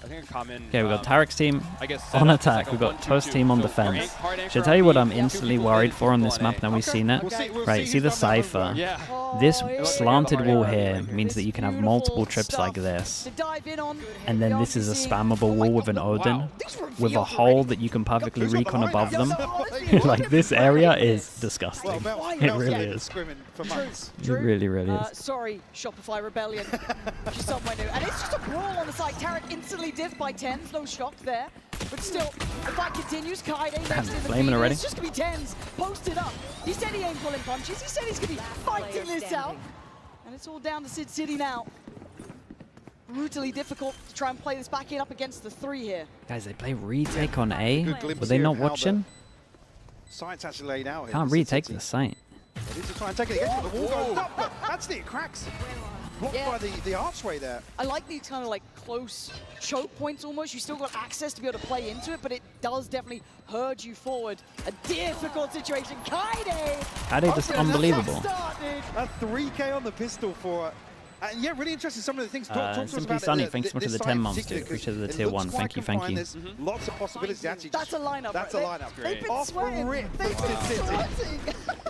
I think a common. Okay, we've got TARIK's team I guess on setup is attack. like a We've got 1-2-2. Toast team on So defense. hard anchor Should I on tell you what B, I'm two instantly people worried in, for on people this on map A. now we've seen it? We'll Right, see the cipher? Yeah. This yeah. slanted wall here Right here. means that you can have multiple trips like this. And then this is a spammable wall with an Odin with a hole that you can perfectly recon above them. Like, this area is disgusting. It really is. It really, really is. Sorry, Shopify Rebellion. She's somewhere new. And it's just a brawl on the side. TARIK instantly div by 10s. No shock there. But still, the fight continues. Kaide next in the flaming already. It's just going to be 10s. Posted up. He said he ain't pulling punches. He said he's going to be fighting this out. And it's all down to Sid City now. Brutally difficult to try and play this back in up against the 3 here. Guys, they play retake on A? Were they not watching? Site's actually laid out here. Can't retake the site. They need to try and take it again, but the wall goes up, but actually it cracks. Blocked by the archway there. I like these kind of like close choke points almost. You still got access to be able to play into it, but it does definitely herd you forward. A difficult situation. Kaide Just unbelievable. A 3K on the pistol for... And yeah, really interesting. Some of the things. Talk to us Simply about Sunny, thanks so much for the 10 months, dude. particularly, Appreciate the 'cause it tier looks 1. quite Thank you, thank confined. you. There's lots of possibilities. Actually, That's a lineup. That's right? a lineup. They've been Off sweating. rip. They've been sweating.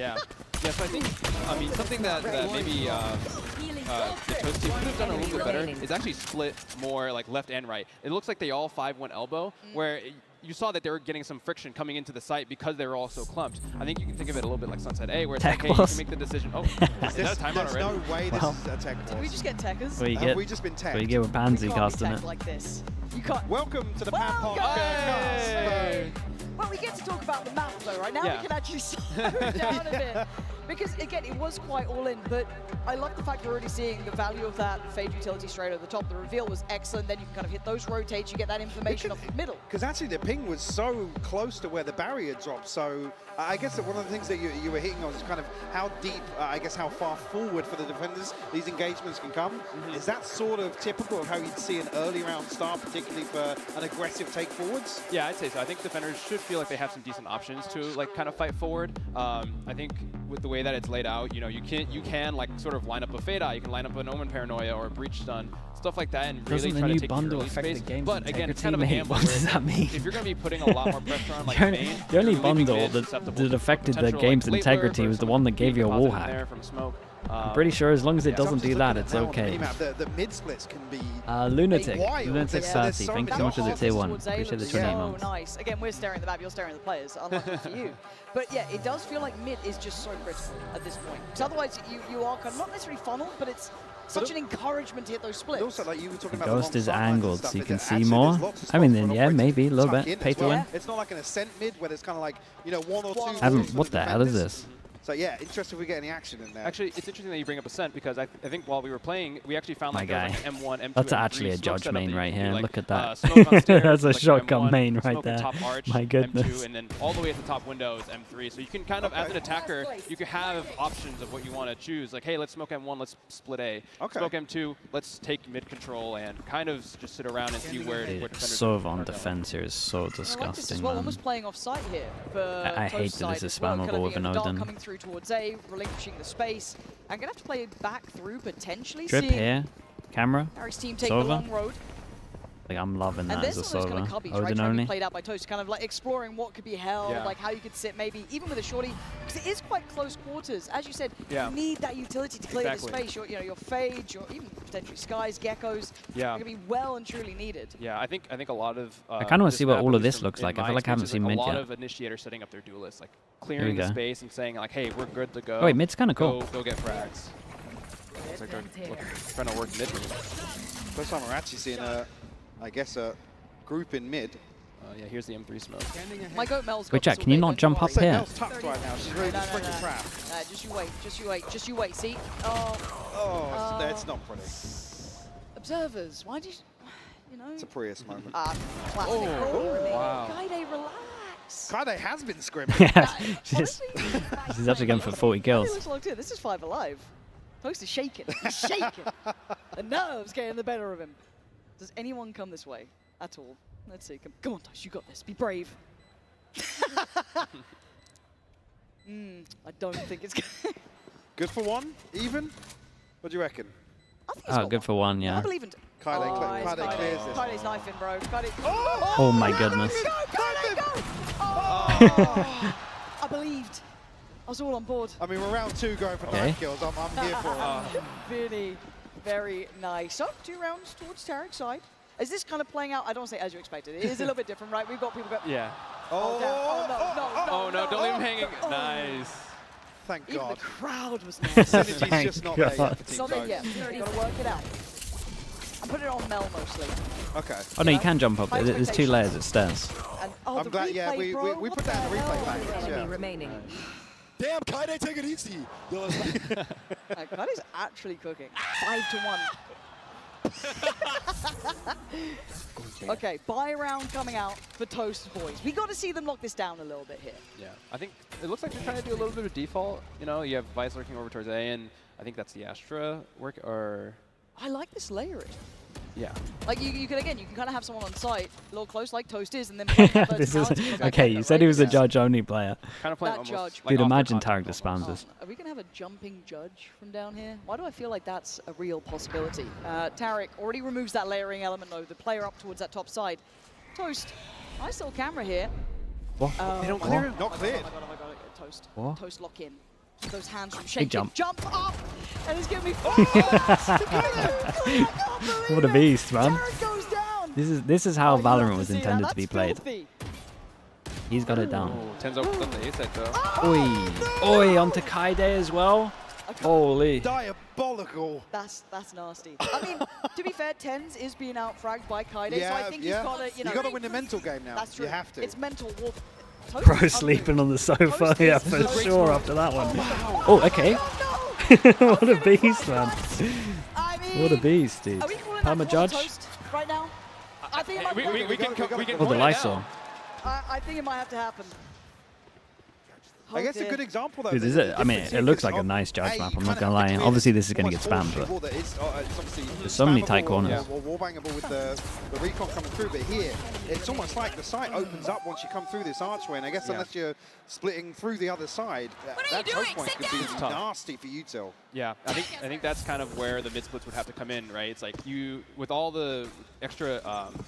Yeah. Yeah, so I think, I mean, something that maybe the Toast team could have done a little bit better is actually split more like left and right. It looks like they all 5-1 elbow, where you saw that they were getting some friction coming into the site because they were all so clumped. I think you can think of it a little bit like Sunset A, where it's like, hey, you can make the decision. Oh, is that a timeout There's already? no way this is a tech boss. Did we just get techers? What you Have get? we just been What teched? you get with Pansy We can't be casting teched it? like this. You can't. Welcome to the Pan Park Hey! Well, we get to talk about the map though, right? Now Yeah. we can actually slow down a bit. Because again, it was quite all in, but I love the fact we're already seeing the value of that Fade utility straight over the top. The reveal was excellent, then you can kind of hit those rotates, you get that information off the middle. Because actually the ping was so close to where the barrier dropped, so I guess that one of the things that you were hitting on is kind of how deep, I guess how far forward for the defenders these engagements can come. Is that sort of typical of how you'd see an early round start, particularly for an aggressive take forwards? Yeah, I'd say so. I think defenders should feel like they have some decent options to like kind of fight forward. I think with the way that it's laid out, you know, you can like sort of line up a Fade Eye, you can line up an Omen Paranoia or a Breach Stun, stuff like that, and really Doesn't the try to new take bundle your early affect the space. game's But again, it's kind of a integrity, gamble. mate? What does that mean? If you're going to be putting a lot more pressure on like The main, only you're leaving bundle mid that susceptible to affected the potential, game's like, late integrity lurk or was the someone one that gave you a being wall deposited in hack. there from smoke. I'm pretty sure as long as it doesn't do that, it's okay. The mid splits can be Lunatic. wild. Lunatic There's 30. so Thank you many so much for the options tier 1. Towards A Appreciate the looks 28 so months. nice. Again, we're staring at the map, you're staring at the players. Unlucky for you. But yeah, it does feel like mid is just so critical at this point. Because otherwise, you are kind of not necessarily funneled, but it's such an encouragement to hit those splits. Also, like you were talking The about ghost the is long sidelines and angled, stuff, so you is can that see actually more. there's lots of I mean, spots then for yeah, an maybe a little tuck bit. in Pay as to well. win. It's not like an ascent mid where there's kind of like, you know, one or two. What the hell is this? So yeah, interesting if we get any action in there. Actually, it's interesting that you bring up Ascent because I think while we were playing, we actually found My like there was guy. like M1, M2, That's M3 actually a smoke judge setup main that you right can do, here. like, Look at that. smoke on stairs, That's a like shotgun M1, main right smoke on there. top arch, My goodness. M2, and then all the way at the top windows, M3. So you can kind of, as an attacker, you can have options of what you want to choose. Like, hey, let's smoke M1, let's split A. Okay. Smoke M2, let's take mid control and kind of just sit around and see where defenders Sov on are going. defense here is so I like this as disgusting, well, man. almost playing off site here for I hate Toast's that this side is as well, kind spammable of with being an dark Odin. coming through towards A, relinquishing the space. I'm gonna have to play back through potentially. Drip seeing here. Camera. Harry's team take Sova. the long road. Like, I'm loving And that there's as a some of those kind of Sova. cubbies, right, Odin trying to be only. played out by Toast, kind of like exploring what could be held, Yeah. like how you could sit maybe, even with a shorty, because it is quite close quarters. As you said, Yeah. you need that utility to clear Exactly. the space. Your Fades, your even potentially Skies, Geckos, Yeah. are going to be well and truly needed. Yeah, I think a lot of. I kinda wanna this see what map, all at of least this from- looks in like. I my feel like I haven't experience, seen is mid a lot yet. of initiators setting up their duelists, like we clearing the go. space and saying like, hey, we're good to go. Oh, wait, mid's kind of cool. Go get frags. It's like they're trying to work mid. First time we're actually seeing I guess a group in mid. Yeah, here's the M3 smoke. My goat Mel's Wait, got Jack, this can you all day, not don't jump up worry. here? Mel's tucked right now. She's ready to spring the trap. Just you wait, just you wait, just you wait. See? Oh, Oh, that's not pretty. observers, why do you know? It's a Prius moment. Classic. Oh, wow. Kaide, relax. Kaide has been scrimming. Yeah, she's Honestly, she's actually going for 40 Kaide kills. looks locked in. This is 5 alive. Toast is shaking. He's shaking. The nerves getting the better of him. Does anyone come this way at all? Let's see. Come on, Toast. You got this. Be brave. I don't think it's good. Good for one, even? What do you reckon? I think he's Oh, got good one. for one, I yeah. believe in. Kaide clears this. Kaide's knifing, bro. Kaide. Oh my goodness. Here we go, Kaide, go! Oh, I believed. I was all on board. I mean, we're round 2 going for 9 kills. I'm here for it. Really, very nice. So, 2 rounds towards Tarik's side. Is this kind of playing out? I don't want to say as you expected. It is a little bit different, right? We've got people go. Yeah. Oh, no, don't leave him hanging. Nice. Thank Even God. the crowd was nice. Synergy's just not there yet for It's Team not there Toast. yet. You've got to work it out. I put it on Mel mostly. Okay. Oh no, you can jump up. There's 2 layers of stairs. And, I'm the glad, yeah, replay, we bro, put what that in the the replay hell? package. Enemy Yeah. remaining. Damn, Kaide, take it easy. Yo, it's like, Kaide's actually cooking. 5 to 1. Okay, buy round coming out for Toast boys. We got to see them lock this down a little bit here. Yeah, I think it looks like they're trying to do a little bit of default. You know, you have Vice lurking over towards A, and I think that's the Astra work, or... I like this layering. Yeah. Like, you can kind of have someone on site, a little close like Toast is, and then play the This is verticality from okay. that You said right? he was a Yeah. judge-only player. Kind of playing That almost judge. like Dude, off the imagine content Tarik just almost. spams this. Are we going to have a jumping judge from down here? Why do I feel like that's a real possibility? Tarik already removes that layering element, though. The player up towards that top side. Toast, nice little camera here. What? They don't Oh clear my him. Not cleared. Oh my God. Toast. What? Toast lock in. Those hands from shaking. jump. Jump up! And it's giving me What a beast, man. Tarik goes down! This is how Oh, you love Valorant to was see that. intended to be That's played. filthy. He's got it down. Oh, Tenzo on the A side, though. Oi, onto Kaide as well. Holy. Diabolical. That's nasty. I mean, to be fair, Tens is being out-fragged by Kaide, so I think he's got to, You got to win the mental game now. That's true. You have to. It's mental warfare. Toast Bro is sleeping on the sofa, Toast yeah, is for a great sure score. after that one. Oh, okay. No! What a beast, man. I mean, What a beast, dude. Are we calling Perma that judge. Toast right now? I think it might We can we call got it Oh, the now. Lysol. I think it might have to happen. I guess Oh, a dear. good example though. Dude, is the it? I mean, difference it here looks is like a on nice judge A, map. you I'm not kinda gonna have lie. to Obviously, clear this is gonna get almost spammed, all but that is, it's obviously there's so many tight spammable corners. Or wallbangable with the recon coming through, but here it's almost like the site opens up once you come through this archway, and I guess unless you're splitting through the other side, that choke point could be tough. nasty for util. Yeah, I think that's kind of where the mid splits would have to come in, right? It's like you, with all the extra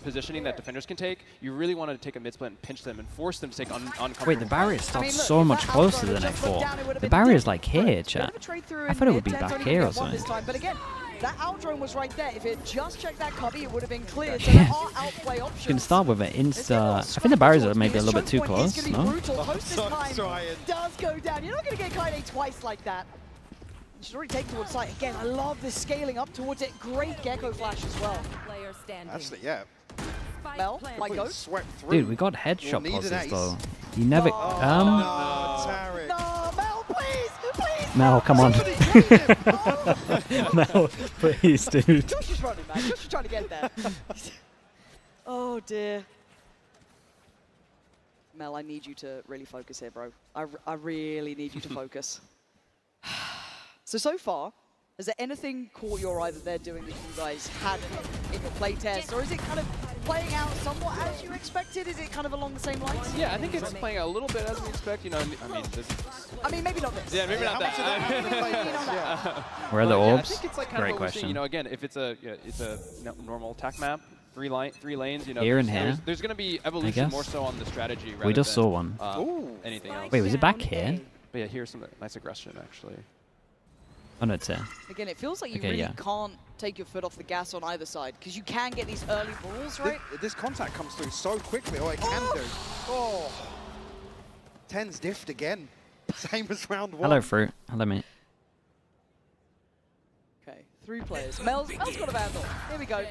positioning that defenders can take, you really want to take a mid split and pinch them and force them to take uncomfortable. wait, the barrier fights. starts look, so if much that closer Outlander than just looked F4. down, it would have The been barrier's different. like here, Bit of chat. a trade through I in thought it would mid. be Tens back only here gonna or get one this something. time. But again, that out drone was right there. If it just checked that cubby, it would have been cleared. So there are outplay options. You can start with an Let's get insta. I scrappy think the barriers are towards maybe me. a little This bit too choke point is close, gonna be no? brutal. Toast this So time trying. does go down. You're not going to get Kaide twice like that. You should already take towards site. Again, I love this scaling up towards it. Great Gecko Flash as well. Player standing. Actually, yeah. Mel, my Completely ghost. swept through. Dude, we got headshot need an pauses ace. though. You never. No, Tarik. No, Mel, please, please. Mel, come on. Somebody hit him. Mel, please, dude. Josh is running, man. Josh is trying to get there. Oh, dear. Mel, I need you to really focus here, bro. I really need you to focus. So far, has there anything caught your eye that they're doing that you guys hadn't in your play test? Or is it kind of playing out somewhat as you expected? Is it kind of along the same lines? Yeah, I think it's playing out a little bit as we expect. You know, I mean, this. I mean, maybe not this. Yeah, maybe not How much of that that. have we played Maybe this? not that. Yeah. Where are the But, yeah, orbs? I think it's like kind Great of what we're seeing. question. You know, again, if it's a normal attack map, three lanes. You know, Here and there's, here, there's going to be evolution guess. more so on the strategy. We just rather saw one. than, Ooh. anything else. Wait, was it back here? But yeah, here's some nice aggression actually. Oh no, it's here. Again, it feels like you Okay, really yeah. can't take your foot off the gas on either side because you can get these early balls, right? This contact comes through so quickly, or it can do. Oh. Tens diffed again. Same as round one. Hello, fruit. Hello, mate. Okay, 3 players. Mel's got a vandal. Here we go.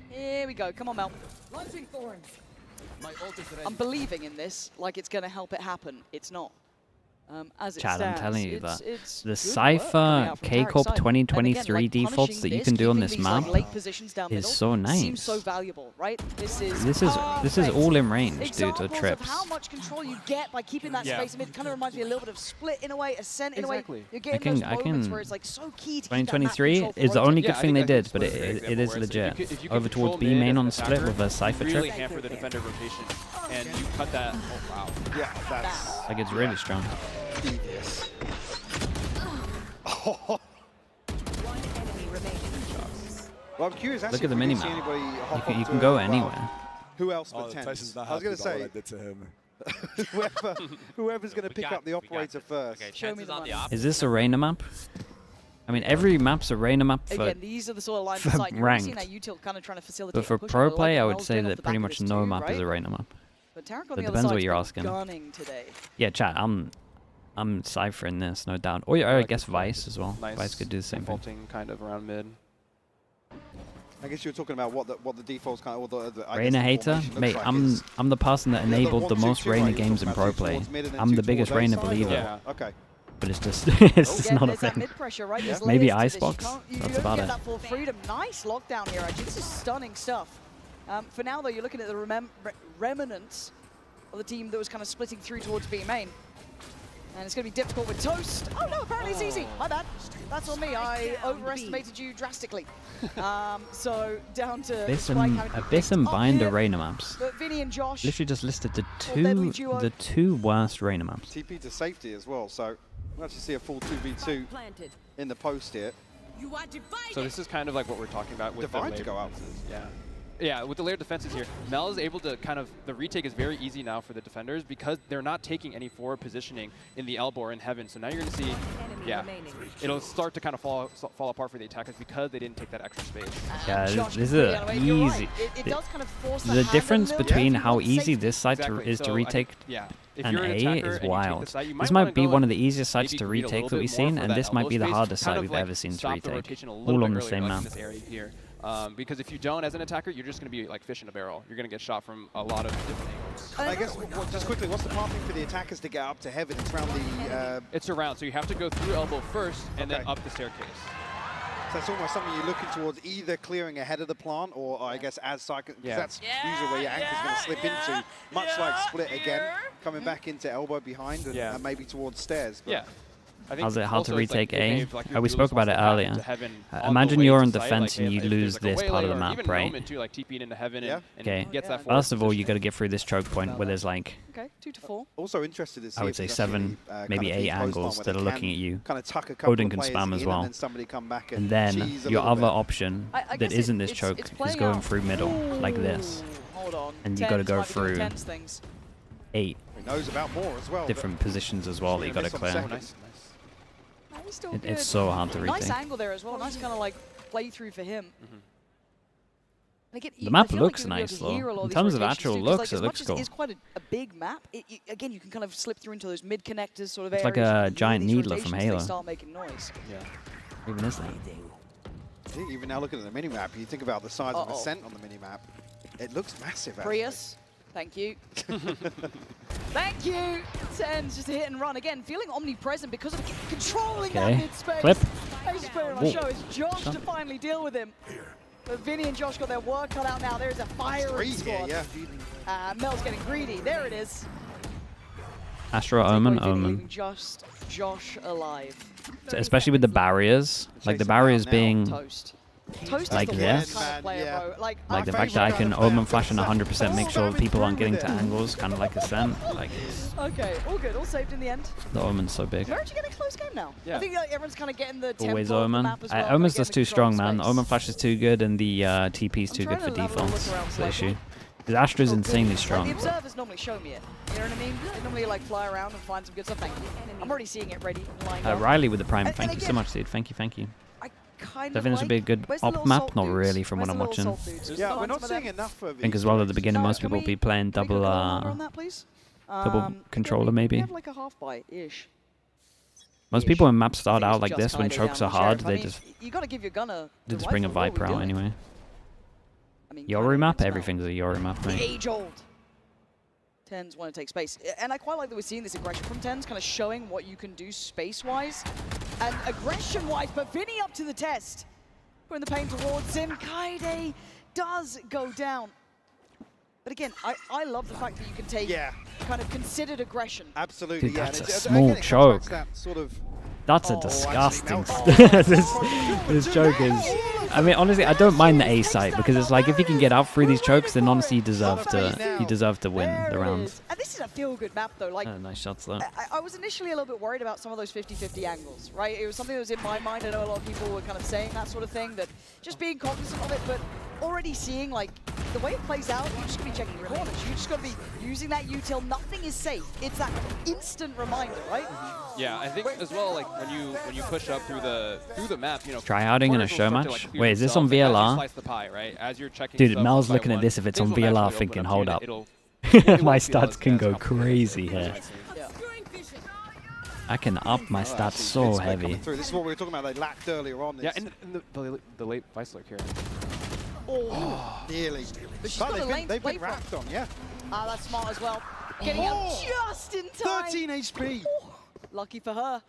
Here we go. Come on, Mel. Launching thorns. I'm believing in this like it's going to help it happen. It's not. As it Chad, I'm stands, telling you it's- that it's the good Cypher work coming out from Tarik's K-Corp side. 2023 And again, like, defaults punishing that you this, can do on keeping this these, like, map late positions down is middle so nice. Seems so valuable, right? This is This is perfect. all in range, dude, to Examples trips. of how much control you get by keeping that Yeah. space. I mean, it kind of reminds me a little bit of Split in a way, Ascent in a Exactly. way. You're getting I those moments can- where it's like so key to keep that map 2023 control for is the rotating. only Yeah, good I thing think they that's did, but Split is a good it is example where it's legit. like if you can Over towards control B mid main as on an split attacker, with a Cypher really trip. hamper the defender rotation, and you cut that. Oh wow. Yeah, that's Like, it's really strong. devious. One enemy remaining. Well, I'm curious. Look at the mini minimap. You can go anywhere. Who else Oh, but Tens? Tyson's not I was going happy to about what say, I did to him. whoever's going to pick up the operator first. Okay, Show me chances the on money. the op. Is this arena map? I mean, every map's arena map for Again, these are the sort of lines for of sight. You're already seeing ranked. that util kind of trying to facilitate. But for push pro on the play, leg, I and would Mel's say getting off that the pretty back of much this no too, map is right? arena map. But TARIK on It the other depends what side's you're been asking. gunning today. Yeah, chat. I'm ciphering this, no doubt. Or I like guess this Vice as well. Nice Vice could do the same thing. defaulting kind of around mid. I guess you were talking about what the defaults kind of, or the I guess Reyna the hater, formation looks mate. like I'm is- the person that enabled the most 1-2-2, Reyna right, you're games in talking pro about two play. towards mid and then I'm two the biggest towards Reyna A side, believer. or- Yeah. Okay. But it's just it's Again, not a there's that thing. mid pressure, right? There's Maybe layers to this. Icebox, You that's don't about get it. that full freedom. Nice lockdown here, actually. This is stunning stuff. For now, though, you're looking at the remnants of the team that was kind of splitting through towards B main. And it's going to be difficult with Toast. Oh, no, apparently it's easy. My bad. That's on me. I overestimated you drastically. So down to Abyss and Binder Reyna maps. But Vinny and Josh. Literally just listed the deadly duo. two worst Reyna maps. TP to safety as well, so we'll actually see a full 2v2 Planted. in the post here. You are divided. So this is kind of like what we're talking about with Divide the to layered go out. defenses. Yeah. Yeah, with the layered defenses here, Mel is able to kind of, the retake is very easy now for the defenders because they're not taking any forward positioning in the elbow or in heaven. So now you're going to see, yeah, it'll start to kind of fall apart for the attackers because they didn't take that extra space. Yeah, Josh this is completely out of the way. You're right. easy. It does kind of force The hand difference a little between bit. how You want easy safety. this side Exactly. is to So, retake yeah. If and you're an A attacker is and you take wild. the side, you This wanna might be go one and of the easiest sides maybe to greed a retake little that bit we've more seen, for and that this might be the elbow hardest space, kind side of we've like ever seen to stop the retake. rotation a little All bit on the earlier, same like map. in this area here. Because if you don't as an attacker, you're just going to be like fish in a barrel. You're going to get shot from a lot of different angles. I guess, just quickly, what's the pathing for the attackers to get up to heaven? It's around the... It's around, so you have to go through elbow first and then Okay. up the staircase. So it's almost something you're looking towards, either clearing ahead of the plant or I guess as cycle, because Yeah. that's usually where your anchor's going to slip into, much like Split again, coming back into elbow behind and, Yeah. and maybe towards stairs. But Yeah. I think How's it hard to also it's like retake if A? they- like, We you spoke about it lose path earlier. to heaven on the Imagine way you're to on site, defense like, and you if lose there's, like, a this part of waylay the or map, even right? Omen too, like TP'ing into heaven Yeah. and Okay. gets that First forward First of all, you positioning. got to get through this choke point where there's like, Okay, 2 to 4. also interested to see I would if say there's 7, actually, maybe kind of 8 deep post angles line that where are they looking at you. kind of tuck a couple Odin of can players spam as in well. and then somebody come back and and then cheese a your little other bit. option I that guess isn't this it's choke is playing going out. through middle like this. Ooh, hold on. And you gotta Tens go might be doing through Tens things. 8 He knows about more as well. different positions as well that you got to Miss on clear. second. Nice, nice. Oh, he's still It's good. so hard to Nice retake. angle there as well. Nice kind of like playthrough for him. And again, The I map feel looks you'll be able nice, to though. hear a lot In these terms of rotations actual too, 'cause, looks, like, it looks as cool. much as it's quite a big map, again, you can kind of slip through into those mid connectors sort of It's like areas. a You hear giant these needler from rotations, Halo. They start making noise. Yeah. Even is that? Even now looking at the mini-map, you think about the size of Uh-oh. Ascent on the mini-map. It looks massive, actually. Prius, thank you. Thank you. Tens just a hit and run again, feeling omnipresent because of controlling that Okay. mid space. Clip. Nice player on Whoa. the show is Josh to finally deal with him. But Vinny and Josh got their work cut out now. There's a firing Three here, squad. yeah. Mel's getting greedy. There it is. Astro Omen, Takeaway Vinny Omen. leaving just Josh alive. Especially with the barriers, like the Chasing barriers down now. being Toast. Toast Like is the this? worst kind of player, Yeah. bro. Like like the Our fact that I favourite can kind of Omen player, flash and 100% make sure people aren't getting to angles, kind of like Ascent. Like okay, all good, all saved in the end. the Omen's so big. We're actually getting a close game now. Yeah. I think everyone's kind of getting the tempo Always of the Omen. map as well, Omen's getting just the too control strong, man. space. Omen flash is too good, and the TP's I'm too good trying for to have a look defense. around That's the slightly. issue. Because Astra's insanely Like, strong. the observers normally show me it. You know what I mean? They normally like fly around and find some good stuff. Thank you. I'm already seeing it ready, lined up. Riley with the Prime, And thank you so again- much, dude. Thank you, thank you. I kind Do you think this would be a good Where's the op little map? salt Not dudes? really from Where's what I'm the little watching. salt dudes? Just Yeah, find we're not some of seeing them. enough of I think as well at the beginning, No, most can people will we- be playing Can we double go on that, please? controller, we maybe. have like a half buy-ish. Most Ish. people when maps start I think out it's like just this, when Kaide chokes down are the hard, sheriff. I they mean, just you got to give your gunner. they just bring a Viper out anyway. I mean, Yori Kaide map? wins now. Everything's a Yori map, mate. Age-old. Tens want to take space. And I quite like that we're seeing this aggression from Tens, kind of showing what you can do space-wise and aggression-wise, but Vinny up to the test. Putting the pain towards him. Kaide does go down. But again, I love the fact that you can take kind of considered aggression. Absolutely, Dude, yeah. that's and a again, small it comes back to choke. that sort of That's a Oh, disgusting. actually, no. this joke is I mean, honestly, I don't mind the A site because it's like if he can get out through these chokes, then honestly, he deserved to win the rounds. And this is a feel-good map, though. Like, Nice shots though. I was initially a little bit worried about some of those 50-50 angles, right? It was something that was in my mind. I know a lot of people were kind of saying that sort of thing, that just being cognizant of it, but already seeing, like, the way it plays out, you're just going to be checking your corners. You just got to be using that util. Nothing is safe. It's that instant reminder, right? Yeah, I think as well, like when you push up through the map, you know. Tryharding in a corners will start to, Showmatch? like, clear Wait, is this on themselves, like, as you VLR? slice the pie, right? As you're checking Dude, stuff Mel's one by looking at one, this. If it's things on will VLR, naturally thinking, open hold to you, up. and it My won't feel stats as can go complicated crazy as here. Yeah. I can up my stats so heavy. This is what we were talking about. They lacked earlier on. Yeah, and the late vice lurk here. Oh, Nearly. but she's But got a lane to they've play been from. wrapped on, yeah. Ah, that's smart as well. Getting out just in time. 13 HP. Lucky for her.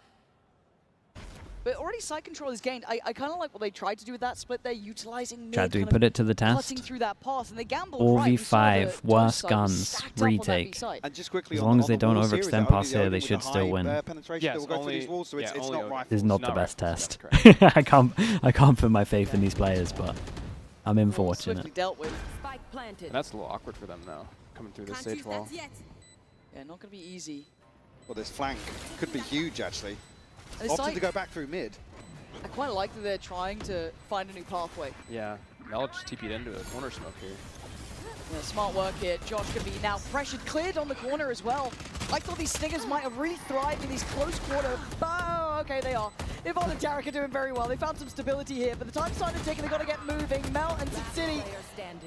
But already side control is gained. I kind of like what they tried to do with that split. They're utilizing Chad, do we kind put of it to the cutting test? through that pass, and they gambled right. We saw 4v5, the worst side guns, stacked up on that B retake. side. And just quickly As on long the- as they on the don't wall overextend series, they're past only here, they with should the still high win. penetration. Yes, They will go through only- these walls, so yeah, it's only not OD. rifles. This is not No, the right. best test. That's I can't put my faith in these players, but I'm in for watching Swiftly it. dealt with. Spike planted. And that's a little awkward for them now, coming through this stage wall. Yeah, not going to be easy. Well, this flank could be huge, actually. And it's Opted like, to go back through mid. I quite like that they're trying to find a new pathway. Yeah, Mel just TP'd into a corner smoke here. Yeah, smart work here. Josh going to be now pressured, cleared on the corner as well. I thought these Stingers might have really thrived in these close quarter. Oh, okay, they are. Yvonne and TARIK are doing very well. They found some stability here, but the time started ticking. They've got to get moving. Mel and Sin City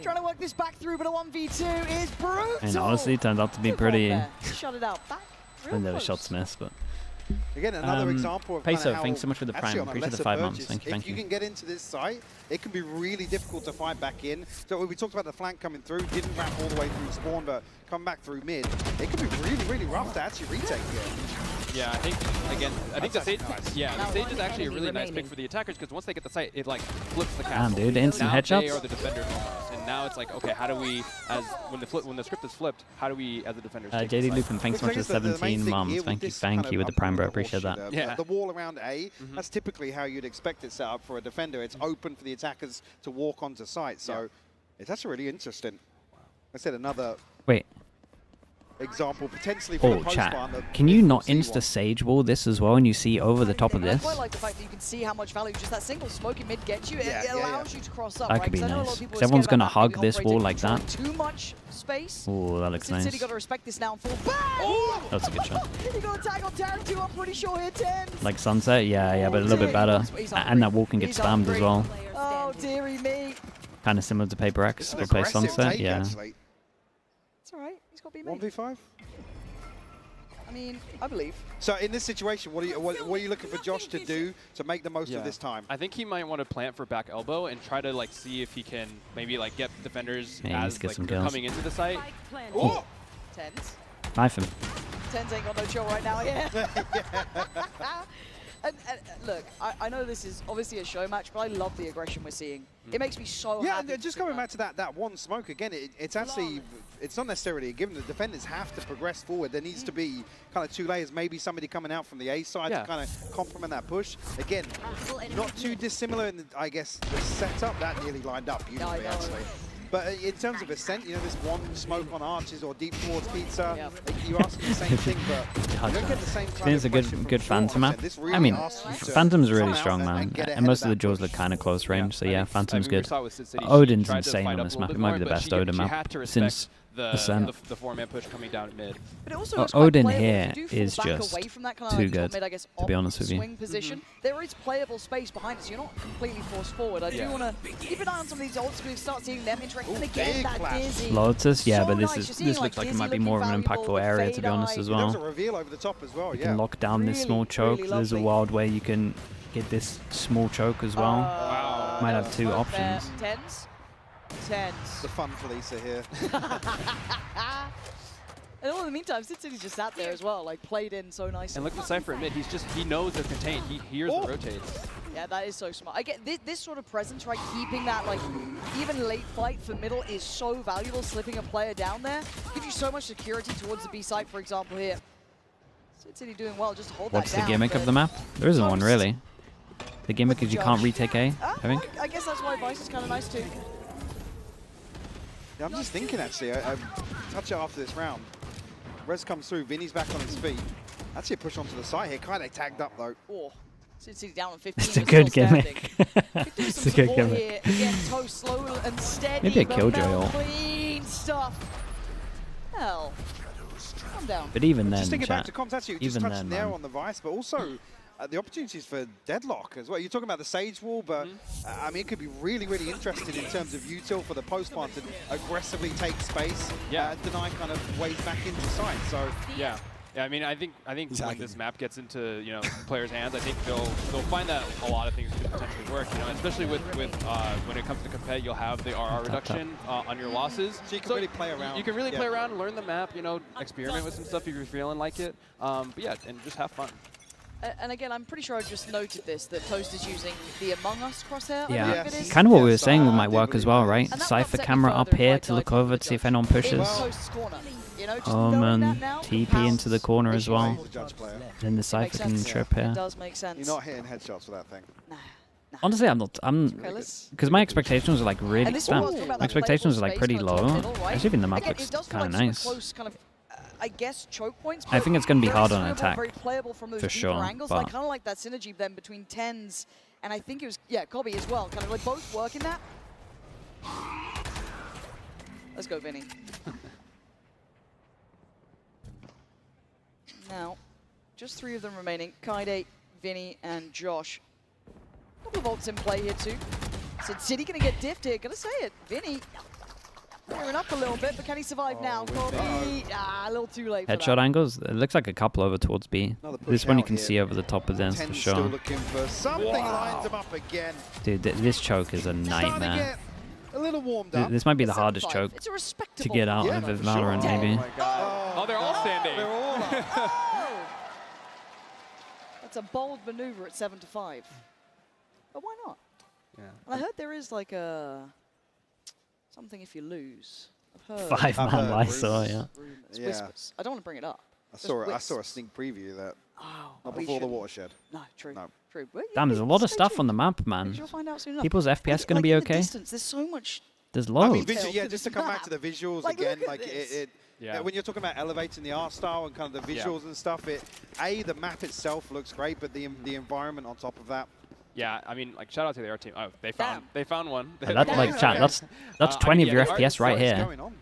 trying to work this back through, but a 1v2 is brutal. And honestly, it turned out to be Good pretty. one there. Shut it out. Back. Real And there were close. shots missed, but Again, another example of Peso, kinda how thanks so much for the actually Prime. on a Appreciate the lesser 5 months. purchase, Thank you, thank if you you. can get into this site, it can be really difficult to fight back in. So we talked about the flank coming through, didn't wrap all the way through spawn, but come back through mid. It can be really, really rough to actually retake here. Yeah, I think again, I think the That's stage, nice. yeah, the Now stage one is actually a enemy really nice pick remaining. for the attackers because once they get the site, it like flips the Damn, castle. dude, instant now They headshots? are the defenders almost, and now it's like, okay, how do we, as when the script is flipped, how do we as the defenders? take the JD site? Lupin, thanks so much for the The main 17 thing months. here Thank you, this kind thank you of with the Prime, bro. unbelievable Appreciate that. horseshit, Yeah. The wall around A, that's typically how you'd expect it set up for a defender. It's open for the attackers to walk onto site. So it's actually really interesting. I said another Wait, example potentially for oh, the post chat. barn that Can you if we'll not see one. insta-sage wall this as well and you see over the top of And I this? quite like the fact that you can see how much value just that single smoke in mid gets you. Yeah, It yeah, allows you to cross up, That right? could be 'Cause I know a lot nice. of people 'Cause are everyone's scared about gonna hug maybe this operating wall like control that. Too much space. Oh, that looks Sin City nice. got to respect this now and fall back. That's a good shot. He got a tag on TARIK too, I'm pretty sure here, 10. Like Sunset, yeah, but a little bit better. He's And that wall can get He's spammed as hungry. well. Oh, dearie me. Kind of similar to Paper X, It's an replace aggressive Sunset, take, yeah. actually. It's all right. He's got to be me. 1v5? I mean, I believe. So in this situation, what are you looking for Josh to do to make the most of this time? I think he might want to plant for back elbow and try to like see if he can maybe like get defenders Yeah, he needs as to get like some they're kills. coming into the site. Spike planted. Oh! 10s. Knife him. 10s ain't got no chill right now, yeah. And look, I know this is obviously a show match, but I love the aggression we're seeing. It makes me so Yeah, happy. and just coming back to that one smoke again, it's actually, it's not necessarily a given. The defenders have to progress forward. There needs to be kind of two layers, maybe somebody coming out from the A side to kind of complement that push. Again, not too dissimilar in, I guess, the setup. That nearly lined up beautifully, know. actually. But in terms of Ascent, you know, this one smoke on Arches or deep towards Pizza, Yeah. you're asking the same thing, but you don't get the same kind It's of a good pressure from Phantom Sean. map. This I really mean, asks you to Phantom's really come out strong, man. get ahead And most of the that jaws push. look kind of close range, so yeah, Phantom's I mean, we good. saw with Sin City, she Odin's tried to insane fight on up this a map. little It might bit be the more, best but Odin she map had to since respect Ascent. the 4-man push coming down mid. But it also looks quite Odin playable. here If you do fall is back just away from that kind too of good, mid, I guess, to be honest with you. swing position, there is playable space behind us. You're not completely forced forward. I do want to keep an eye on some of these ults. We start seeing them interact. And again, big that flash. Dizzy. Lotus, yeah, So but nice. this You're seeing, looks like it Dizzy might be looking more of an valuable impactful with area, to be Fade honest, Eye. as There was a well. reveal over the top as well, You yeah. can lock down this Really, small choke. really There's a lovely. wild way you can get this small choke as well. Wow. Might have two smoke there. options. 10s. 10s. The fun Felisa here. And all in the meantime, Sin City's just sat there as well, like played in so nicely. And look at Cypher at mid. He knows they're contained. He hears the rotates. Yeah, that is so smart. I get this sort of presence, right? Keeping that, like, even late fight for middle is so valuable. Slipping a player down there gives you so much security towards the B site, for example, here. Sin City doing well, just hold What's that the down. gimmick of but the map? There isn't one, Toast. really. The gimmick is you can't retake A, I think. I guess that's why Vice is kind of nice too. Yeah, I'm just thinking actually, I touch it after this round. Rez comes through, Vinny's back on his feet. Actually a push onto the side here, kind of tagged up though. Oh, City down on 15. It's a good gimmick. It's a good gimmick. Here. Again, Toast slow and steady. Maybe a killjoy ult. Clean stuff. Hell, calm down. But even then, Just thinking back chat, to comms, actually, you even just touched then, there man. on the Vice, but also the opportunities for deadlock as well. You're talking about the Sage Wall, but I mean, it could be really, really interesting in terms of util for the post plant to aggressively take space and deny kind of ways back into sight. So yeah. Yeah, I mean, I think when this map gets into players' hands, I think they'll find that a lot of things could potentially work. Especially with when it comes to compet, you'll have the RR reduction on your losses. So you can really play around. You can really play around, learn the map, experiment with some stuff if you're feeling like it. But yeah, and just have fun. And again, I'm pretty sure I just noted this, that Toast is using the Among Us crosshair. Yeah, I believe it is. kind of what we were saying might work as well, right? And that Cypher upset me camera up further here if to I look tried to over to see if anyone pushes. Toast's corner. Just knowing Omen, that now, TP into the corner as well. the judge player. Then the Cypher can trip here. It does make sense. You're not hitting headshots for that thing. Honestly, I'm Okay, because my expectations are like And really, this is what I was talking about, my that expectations are playable like space pretty kind of low. top middle, right? Actually, even the map Again, looks it does feel kind of like nice. super close kind of, I guess, choke points. I think it's going to be very hard on swimmable, attack, very playable from those for deeper sure, angles. but- I kind of like that synergy then between Tens and I think it was Kobe as well. Kind of like both working that. Let's go, Vinny. Now, just 3 of them remaining. Kaide, Vinny, and Josh. A couple of ults in play here too. So City gonna get diffed here. Gonna say it. Vinny clearing up a little bit, but can he survive now? Kobe, a little too late for Headshot that. angles. It looks like a couple over towards B. Another push This one you out can here. see over the top of this for Ten's still sure. looking for something, lines him up again. Dude, this choke is a Starting to nightmare. get a little warmed up. This might be the It's hardest 7-5. choke It's a respectable to get out Yeah, of no, the for sure. Valorant, Oh maybe. Oh, they're all standing. They're all up. Oh! That's a bold maneuver at 7-5. But why not? Yeah. And I heard there is like a something if you lose. I've heard. 5-man heard Lysol, yeah. It's Yeah. whispers. I don't want to bring it up. I saw a sneak preview of that. Oh, Not we before the shouldn't. watershed. No, true. No. True. But Damn, there's a lot of stay stuff on tuned. the map, man. You'll find out soon enough. People's FPS Like, going to be in the okay? distance, there's so much. There's I loads. mean, Detail yeah, to just to this come back to the map. visuals Like, again, look at like this. when you're talking about elevating the art style and kind of the visuals and stuff, the map itself looks great, but the environment on top of that. Yeah, I mean, like, shout out to the art team. Oh, they found one. And that's like, chat, that's I 20 mean, of your the art- FPS right What is here. going on?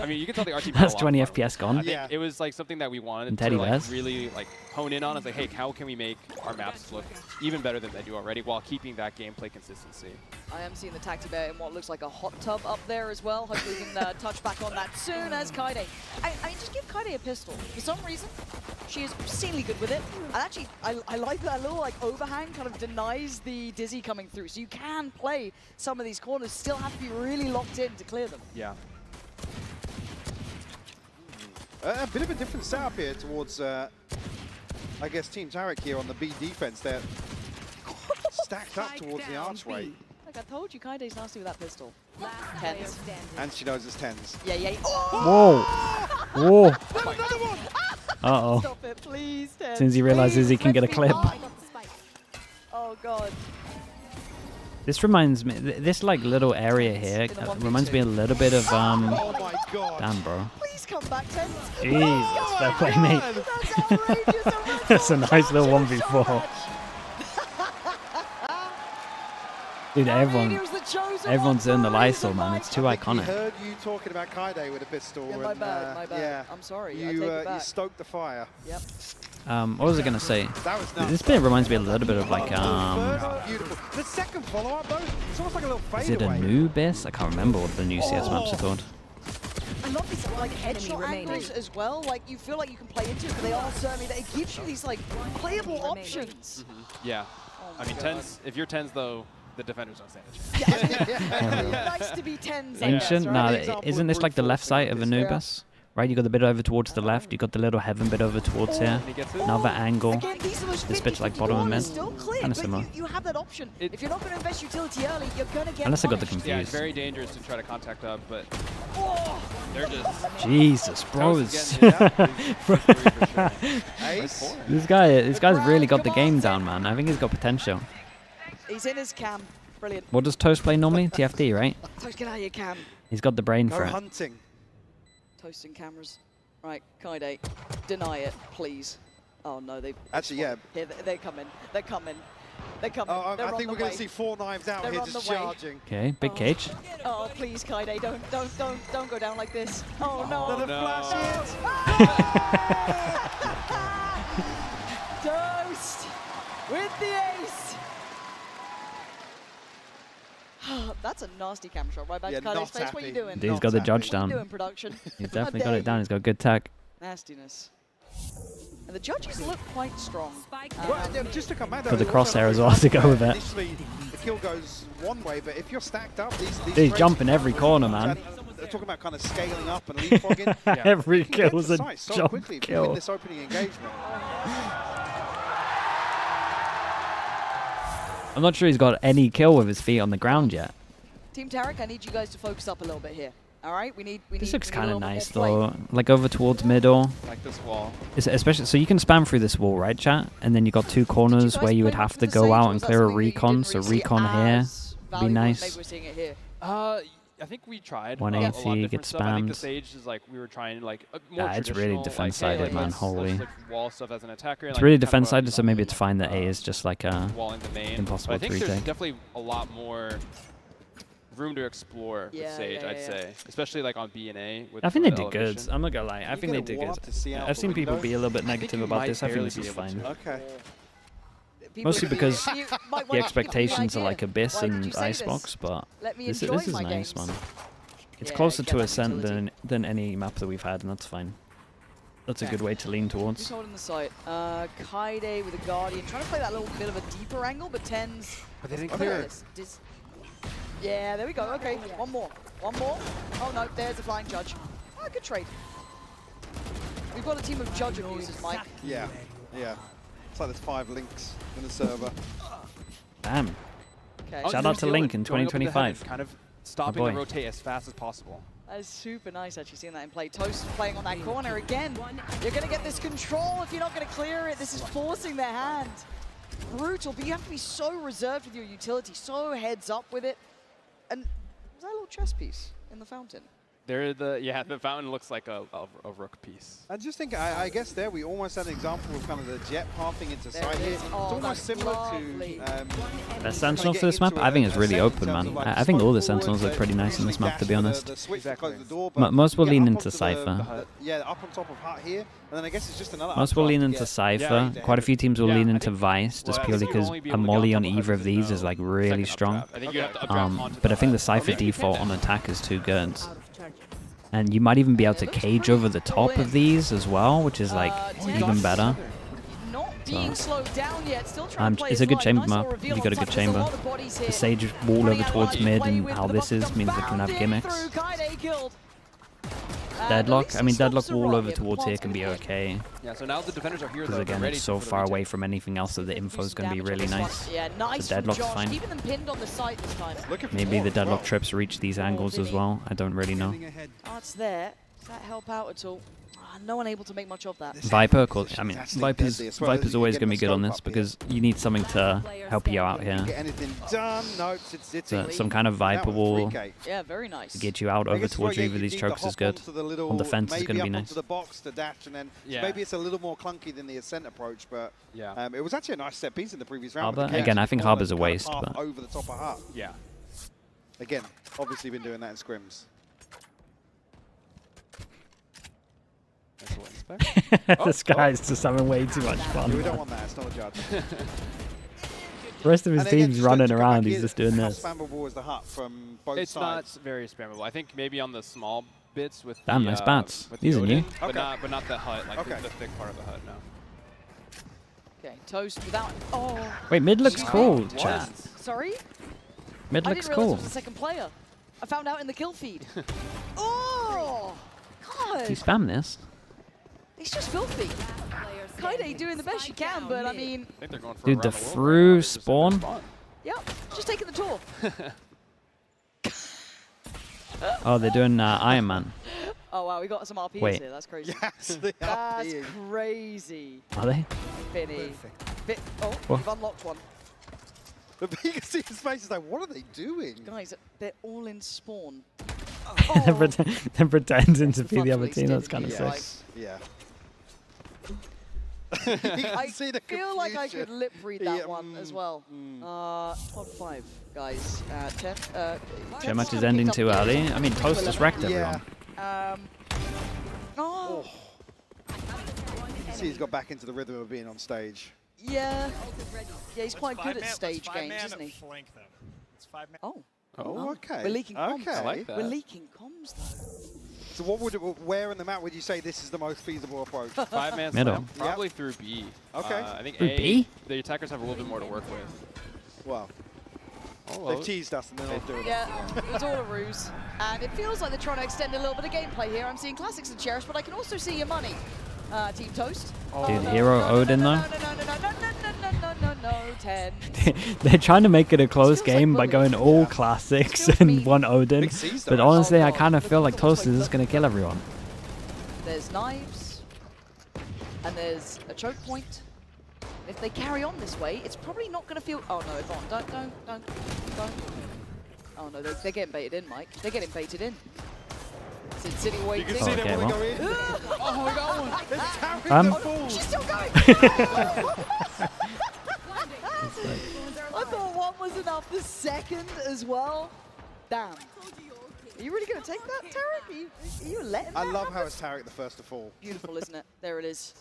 I mean, you can tell the art team had a That's lot 20 of fun. FPS gone. I think Yeah. it was like something that we wanted And to Teddy like, Bears. really like hone in on. It's like, hey, how can we make our maps look even better than they do already while keeping that gameplay consistency? I am seeing the Taxi Bear in what looks like a hot tub up there as well. Hopefully we can touch back on that soon as Kaide. I mean, just give Kaide a pistol. For some reason, she is obscenely good with it. And actually, I like that little like overhang kind of denies the dizzy coming through. So you can play some of these corners, still have to be really locked in to clear them. Yeah. A bit of a different setup here towards, I guess, Team TARIK here on the B defense. They're stacked up towards the archway. Like I told you, Kaide's nasty with that pistol. Last player Tens. standing. And she knows it's tens. Yeah, yeah. Whoa! Whoa! Another one! Uh-oh. Stop it, please, Tens. As soon as he realizes he Please, can get a let's be clip. fine. I got the spike. Oh, God. This reminds me, this like little area here reminds me a little bit of, Oh my god. damn, bro. Please come back, Tens. Jesus, fair play, mate. That's outrageous. That's a nice little 1v4. Dude, everyone's in the Lysol, man. It's too I iconic. heard you talking about Kaide with a pistol. Yeah, my and, bad, my bad. Yeah. I'm sorry. I You, take it you back. stoked the fire. Yep. What was I gonna say? That was nuts. This bit reminds me a little bit of like, Beautiful. The second follow-up though, it's almost like a little is it fadeaway. Anubis? I can't remember what the new CS maps are called. I love these like Enemy headshot remaining. angles as well. Like you feel like you can play into it, but they are certainly it gives you these like playable remaining. options. Yeah. Oh I my mean, God. tens. If you're tens though, the defenders don't stand a chance. Yeah, nice to be tens. I guess, Ancient? right? Nah, An example isn't of this like the brute left force side of thing like this. Anubis? Right, you got the bit over towards the left. You got the little heaven bit over towards here. And he gets it. Another angle. Again, these are those This bit's like 50-50 bottom and corners, mid. still clear, Kinda but similar. you have that option. If you're not going to invest utility early, you're going to get Unless I got the punished. Yeah, it's confused. very dangerous to try to contact up, but Oh, they're just... Jesus, Toast bros. is getting his three for sure. Ace. This guy's really got the game down, man. I think he's got potential. he's in his cam. Brilliant. What does Toast play normally? TFD, right? Toast, get out of your cam. He's got the brain Go for it. hunting. Toasting cameras. Right, Kaide, deny it, please. Oh no, they Actually, yeah. Here, they're coming. They're coming. They're coming. Oh, They're I on think the we're going way. to see 4 knives out They're here on just the way. charging. Okay, big cage. Oh please, Kaide, don't go down like this. Oh no. Another no. flash hit. Toast with the ace. That's a nasty cam shot right back Yeah, to Kaide's not face. What are you happy. doing? Dude's Not got the happy. judge What are you down. doing, production? He's How definitely got dare it down. you. He's got good tech. Nastiness. And the judges look quite strong. Well, yeah, just to come back, Got the though, also crosshair as well to go with it. Initially, the kill goes one way, but if you're stacked up, these He's trades jumping can every really corner, be man. They're talking about kind of scaling up and leapfrogging. Every You can get kill's to a site so jump quickly if you win kill. this opening engagement. I'm not sure he's got any kill with his feet on the ground yet. Team TARIK, I need you guys to focus up a little bit here. All right, we need. This looks a kind of little bit nice more play. though. Like over towards middle. Like this wall. Especially, so you can spam through this wall, right, chat? And then you got 2 corners guys where you would play have much to with the go Sage, out or and is that clear a something that you recon. didn't So really see recon here, as be valuable as nice. Maybe we're seeing it here. I think we tried 180 a lot of different gets stuff. I think the spammed. Sage is like we were trying like a more Yeah, it's really traditional, defense-sided, like, man, let's holy. like wall stuff as an attacker. It's like, really kind of defense-sided, so maybe it's fine that A is just like a walling the main. impossible But I to think there's retake. definitely a lot more room to explore with Yeah, Sage, yeah, I'd yeah. say, especially like on B and A. With I think they the did good. elevation. I'm not gonna lie. I think they did good. I've seen people be a little bit negative you about might this. I think barely this is be able fine. to. Okay. Mostly because You might The want to give me an expectations are idea. like Abyss Why did you and say Icebox, but Let me this enjoy is my nice, games. man. It's Yeah, closer get to that Ascent utility. than any map that we've had, and that's fine. That's a Okay. good way to lean Who's towards. holding the site? Kaide with a Guardian, trying to play that little bit of a deeper angle, but Tens. But they didn't Oh, clear there it. it is. Yeah, there we go. Okay, one more. One more. Oh no, there's a flying judge. Oh, good trade. We've got a team of judge abusers, Mike. Yeah, yeah. It's like there's 5 links in the server. Damn. Okay. Shout out to Link in Going up with the head and 2025. kind of stopping boy. the rotate as fast as possible. That is super nice actually seeing that in play. Toast playing on that corner again. You're going to get this control if you're not going to clear it. This is forcing their hand. Brutal, but you have to be so reserved with your utility, so heads up with it. And was that a little chess piece in the fountain? The fountain looks like a rook piece. I just think, I guess there we almost had an example of kind of the jet pathing into There sight it here. is. It's Oh, almost that's similar lovely. to... Best Sentinel kinda for this getting map? into I think it's a really second open, in terms man. of, like, I think all the smoke forward, Sentinels look pretty nice in this usually map, to be dash for honest. the switch to Exactly. close the door, but Most will you get lean up into onto the Cypher. yeah, up on top of Hut here, and then I guess it's just another Most will updraft lean to into get Cypher. there. Quite a few teams will Yeah, lean I into think- Vice, just Well, I purely think you'll because only be a able to get molly on on top of either Hut of these with is no like really second strong. updraft. I think you have to updraft onto But I the think the Hut. Or Cypher maybe default Panda. on attack is too good. Out of charges. And you might even be able to It looks cage pretty over the top all in. of these as well, which is like Tens even better. Not being slowed down yet, still trying to play it's his a good line. chamber Nice map. little reveal You on got a top. good There's chamber. lot of bodies here. The Sage wall Running over out towards of life mid to play and with, how but the this is bucket means they can have bounding gimmicks. through, Kaide killed. At Deadlock, least I he mean, stops Deadlock the wall run. over Yeah, the towards here plant's can be gonna hit. okay. Yeah, so now the defenders are here. Because though, again, ready it's so for the far retake. away from anything else that the info is going to be really nice. Yeah, nice So from Deadlock's Josh, fine. keeping them pinned on the site this time. Looking for Maybe more the as well. Deadlock trips reach these angles as well. I don't really know. Oh, it's there. Does that help out at all? Ah, no one able to make much of that. Viper, I mean, Fantastic Viper's deadly as well. Viper's You always get going to be the good on scope this up here. because you need something to help you out here. Get anything done? Nope, it's So some kind of That Viper was wall 3K. Yeah, very nice. to get you out I over guess towards well, either of you these need to chokes is hop good. onto the little, On defense is maybe gonna be up nice. onto the box to dash, and then so Yeah. maybe it's a little more clunky than the ascent approach, but Yeah. it was actually a nice set piece in the previous round. Harbour? with the Again, I catch think on Harbour's the a kind of waste, path but- over the top of Hut. Yeah. Again, obviously been doing that in scrims. That's what I expect. This guy's just having way too much fun. Yeah, we don't man. want that. It's not a judge. The rest of his And again, team's just to running come around. back He's here, just doing how this. spammable is the Hut from both It's not sides? very spammable. I think maybe on the small bits with Damn, the, nice bats. with These the are Odin, new. But Okay. not the hut, like Okay. the thick part of the hut, no. Okay, Toast without. Oh, Wait, mid looks Wow. cool, What? chat. sorry. Mid I looks didn't realize cool. it was the second player. I found out in the kill feed. Oh, God. If you spam this, It's just filthy. Kaide doing the best you can, but I mean, I think they're going for dude, the around world through right now. spawn. yep, just taking the tour. Oh, they're doing Iron Man. Oh wow, we got some RPs Wait. here. That's crazy. Yes, they are That's being. crazy. Are they? Finny. Oh, What? you've unlocked one. But you can see his face is like, what are they doing? Guys, they're all in spawn. They're, Oh. they're pretending to That's be the other fucking team. That's wasted, kind of yeah. sick. Yeah. You can I see the feel like I could confusion. lip read that Yeah, one as well. Pod 5, guys. 10. Showmatch is ending too early. I mean, Toast just wrecked everyone. Yeah. Oh, You can see he's got back into the rhythm of being on stage. yeah. Yeah, he's quite good at stage games, isn't he? Flank them. It's 5-man. Oh. Oh, okay. We're leaking comms. Okay. I like that. We're leaking comms, though. So what would where in the map would you say this is the most feasible approach? 5-man Middle. slam, probably through B. Okay. I think Through A, B? the attackers have a little bit more to work with. Well, Oh, well. they've teased us and they're not doing it. Yeah, it was all a ruse. And it feels like they're trying to extend a little bit of gameplay here. I'm seeing Classics and Cherish, but I can also see your money, Team Toast. Dude, Hero Odin though. No, 10. They're trying to make it a close feels like game by bullying. going all Yeah. classics Feels and mean. one Odin. Big C's But though. honestly, Oh, I God. kind of feel like Look, Toast is look, just going to kill everyone. There's knives, and there's a choke point. If they carry on this way, it's probably not going to feel... Oh, no, Yvonne, don't. Oh, no, they're getting baited in, Mike. They're getting baited in. Sin City You waiting. can see okay, them want to well. go in. Oh, we got one! It's Tarik the fool. She's still going! I thought one was enough the second as well. Damn. Are you really going to take that, Tarik? Are you letting I that love how happen? it's Tarik the first to fall. Beautiful, isn't it? There it is.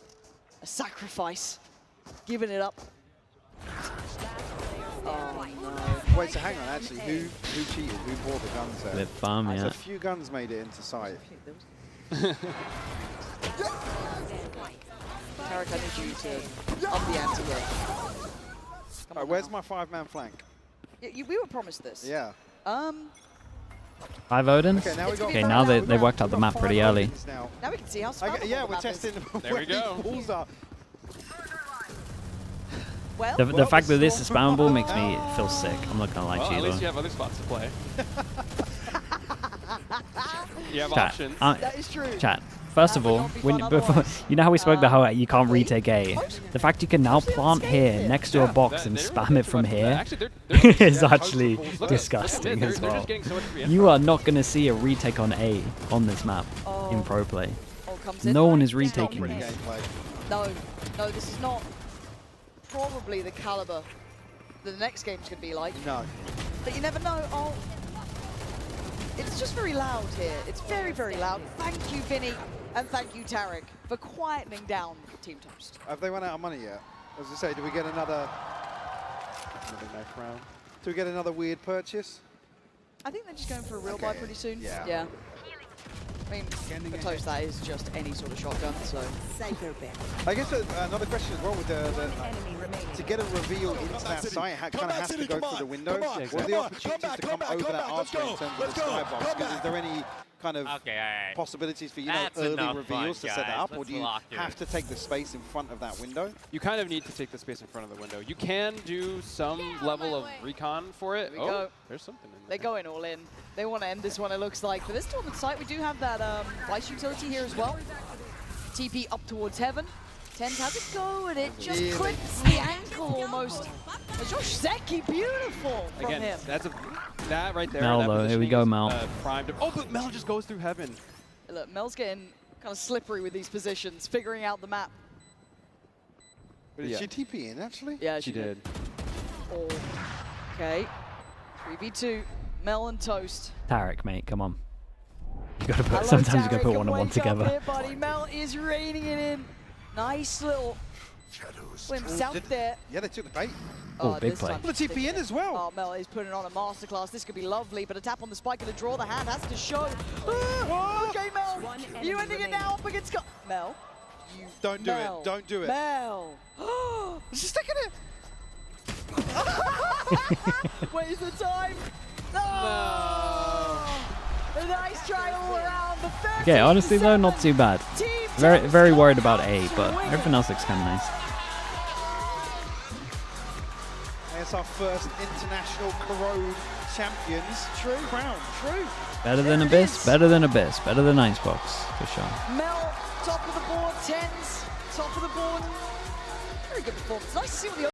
A sacrifice. Giving it up. Oh, no. Wait, so hang on, actually, who cheated? Who bought the guns there? Bit fun, So yeah. a few guns made it into sight. Tarik, I need you to up the ante here. Come on Where's now. my 5-man flank? We were promised this. Yeah. 5 Odins? Okay, now we got. Okay, now they we've got- worked out the we've got map pretty 5 early. Odins now. Now we can see how Okay, spammable yeah, the we're map is. testing There where we go. these balls are. Well, The fact that this is spammable makes me feel sick. I'm not going to lie Well, to at you, least you though. have other spots to play. You have Chat, options. that is true. Chat. First of That would all, not be when, fun before, otherwise. you know how we spoke about how you can't Wait. retake A? The fact you can now plant here next to a box and They don't spam really it from think about here that. Actually, they're is Yeah, actually total balls. Look at- disgusting they're as just well. getting so much free You info. are not going to see a retake on A on this map in Oh. pro play. All comes in. No one is Stop retaking me. these. Gameplay. No, this is not probably the caliber that the next game's going to be like. No. But you never know. Oh, it's just very loud here. It's very, very loud. Thank you, Vinny, and thank you, Tarik, for quietening down Team Toast. Have they run out of money yet? As I say, do we get another knife round? Do we get another weird purchase? I think they're just going for a real buy pretty soon. Yeah. I mean, for Toast, that is just any sort of shotgun, so... I guess another question as well with to get a reveal into that site, kind of has to go through the window. What are the opportunities to come over that archway in terms of the skybox? Is there any kind of possibilities for early reveals to set that up, or do you have to take the space in front of that window? You kind of need to take the space in front of the window. You can do some level of recon for it. There we go. There's something in there. They're going all in. They want to end this one, it looks like. For this tournament site, we do have that Vice utility here as well. TP up towards heaven. Tens has a go, and it just Really? clips the ankle almost. Josh Zeki, beautiful from Again, him. that right there. Mel, that though. Here we positioning go, is, Mel. Primed. Oh, but Mel just goes through heaven. Look, Mel's getting kind of slippery with these positions, figuring out the map. But did Yeah. she TP in, actually? Yeah, She did. Oh, okay. 3v2, Mel and Toast. Tarik, mate, come on. You gotta put, Hello, sometimes you Tarik, gotta put one on one wake up together. here, buddy. Mel is reining it in. Nice little swim south Did- there. Yeah, they took the bait. Oh, big this play. time Well, the TP in as well. Oh, Mel is putting on a masterclass. This could be lovely, but a tap on the spike and a draw. The hand has to show. Ah, okay, Mel. One You enemy ending it now up against Mel. You Don't do Mel. it. Don't do it. Mel. She's sticking it. Where's the time? No. A nice try all around. The Okay, honestly though, not too bad. Team Very worried about A, but everything else looks kind of nice. There's our first international Corrode champions. True. Crown. True. Better than Abyss, better than Abyss, better than Icebox, for sure. Mel, top of the board, 10s, top of the board. Very good performance. Nice to see what the